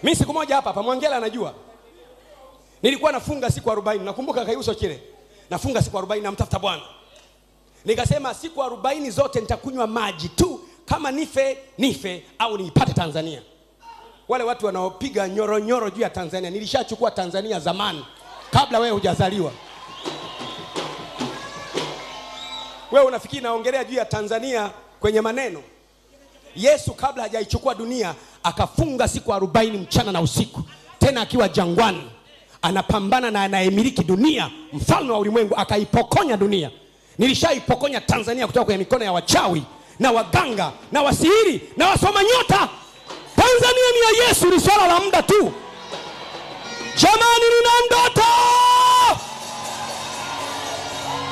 Mimi siku moja hapa Mwangela anajua. Nilikuwa nafunga siku 40. Nakumbuka Kaiuso kile. Nafunga siku 40 namtafuta Bwana. Nikasema siku 40 zote nitakunywa maji tu, kama nife au niipate Tanzania. Wale watu wanaopiga nyoro juu ya Tanzania, nilishachukua Tanzania zamani kabla wewe hujazaliwa. Wewe unafikiri naongelea juu ya Tanzania kwenye maneno? Yesu kabla hajaichukua dunia akafunga siku 40 mchana na usiku, tena akiwa jangwani anapambana na anayemiliki dunia, mfalme wa ulimwengu, akaipokonya dunia. Nilishaipokonya Tanzania kutoka kwenye mikono ya wachawi na waganga na wasihiri na wasoma nyota. Tanzania ni ya Yesu, ni swala la muda tu. Jamani, nina ndoto.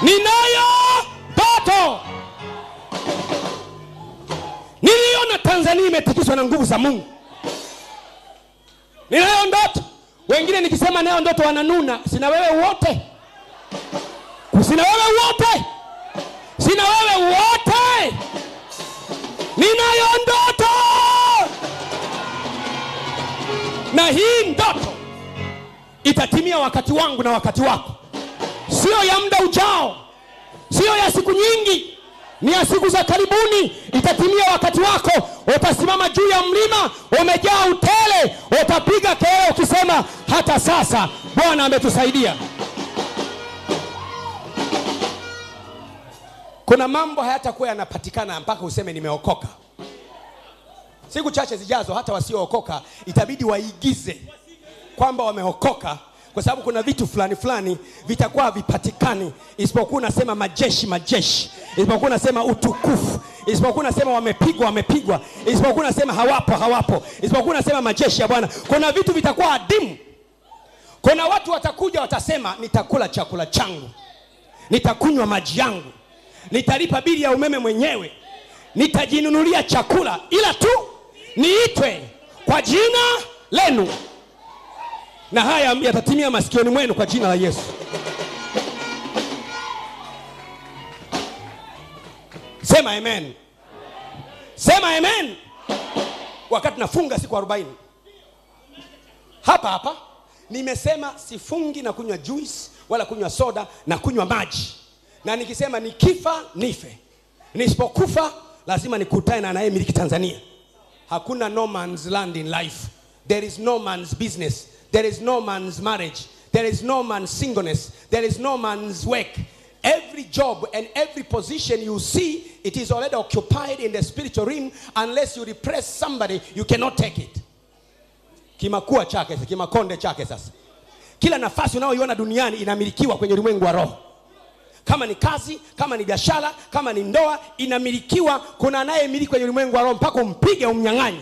Ninayo ndoto. Niliona Tanzania imetikiswa na nguvu za Mungu. Ninayo ndoto. Wengine nikisema nayo ndoto wananuna. Sina wewe wote. Sina wewe wote. Sina wewe wote. Ninayo ndoto. Na hii ndoto itatimia wakati wangu na wakati wako. Sio ya muda ujao. Sio ya siku nyingi. Ni ya siku za karibuni. Itatimia wakati wako. Utasimama juu ya mlima umejaa utele, utapiga kelele ukisema hata sasa Bwana ametusaidia. Kuna mambo hayatakuwa yanapatikana mpaka useme nimeokoka. Siku chache zijazo hata wasiookoka itabidi waigize kwamba wameokoka, kwa sababu kuna vitu fulani vitakuwa vipatikani isipokuwa unasema majeshi, isipokuwa unasema utukufu, isipokuwa unasema wamepigwa, isipokuwa unasema hawapo, isipokuwa unasema majeshi ya Bwana. Kuna vitu vitakuwa adimu. Kuna watu watakuja watasema nitakula chakula changu, nitakunywa maji yangu, nitalipa bili ya umeme mwenyewe, nitajinunulia chakula, ila tu niitwe kwa jina lenu. Na haya yatatimia masikioni mwenu kwa jina la Yesu. Sema amen. Sema amen. Wakati nafunga siku 40 hapa nimesema sifungi na kunywa juice wala kunywa soda na kunywa maji. Na nikisema nikifa nife, nisipokufa lazima nikutane na anayemiliki Tanzania. Hakuna no man's land in life. There is no man's business. There is no man's marriage. There is no man's singleness. There is no man's work. Every job and every position you see, it is already occupied in the spiritual realm. Unless you repress somebody, you cannot take it. Kimakua chake, kimakonde chake sasa. Kila nafasi unayoiona duniani inamilikiwa kwenye ulimwengu wa roho. Kama ni kazi, kama ni biashara, kama ni ndoa, inamilikiwa. Kuna anayemiliki kwenye ulimwengu wa roho mpaka umpige umnyang'anye.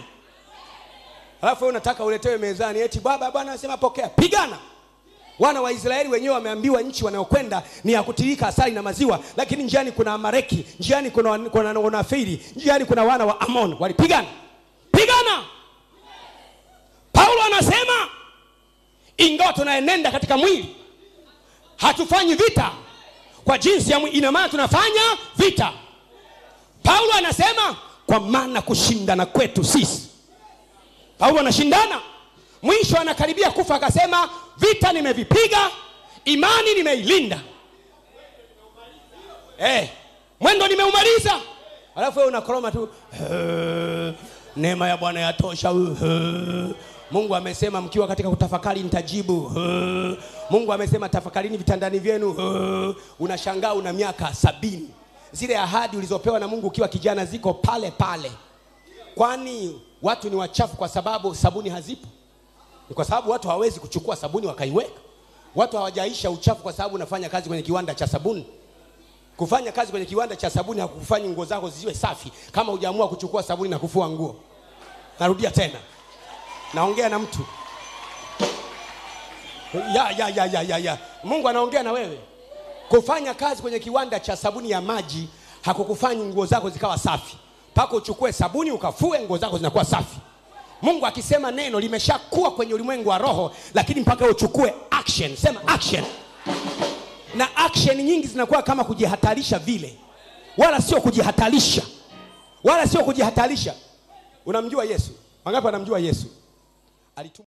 Alafu wewe unataka uletewe mezani eti Bwana anasema pokea. Pigana. Wana wa Israeli wenyewe wameambiwa nchi wanayokwenda ni ya kutirika asali na maziwa, lakini njiani kuna Amaleki, njiani kuna Wanafiri, njiani kuna wana wa Amon. Walipigana. Pigana. Paulo anasema ingawa tunaenenda katika mwili, hatufanyi vita kwa jinsi ya mwili. Ina maana tunafanya vita. Paulo anasema kwa maana kushindana kwetu sisi. Paulo anashindana. Mwisho anakaribia kufa akasema vita nimevipiga, imani nimeilinda. Mwendo nimeumaliza. Alafu wewe unakoroma tu, neema ya Bwana yatosha. Mungu amesema mkiwa katika kutafakari nitajibu. Mungu amesema tafakarini vitandani vyenu. Unashangaa una miaka 70. Zile ahadi ulizopewa na Mungu ukiwa kijana ziko pale pale. Kwani watu ni wachafu kwa sababu sabuni hazipo? Ni kwa sababu watu hawezi kuchukua sabuni wakaiweka. Watu hawajaisha uchafu kwa sababu unafanya kazi kwenye kiwanda cha sabuni. Kufanya kazi kwenye kiwanda cha sabuni hakufanya nguo zako ziwe safi kama hujaamua kuchukua sabuni na kufua nguo. Narudia tena. Naongea na mtu. Ya. Mungu anaongea na wewe. Kufanya kazi kwenye kiwanda cha sabuni ya maji hakukufanya nguo zako zikawa safi. Pako uchukue sabuni ukafue nguo zako zinakuwa safi. Mungu akisema neno limeshakuwa kwenye ulimwengu wa roho, lakini mpaka uchukue action. Sema action. Na action nyingi zinakuwa kama kujihatarisha vile. Wala sio kujihatarisha. Unamjua Yesu? Wangapi wanamjua Yesu? alitumwa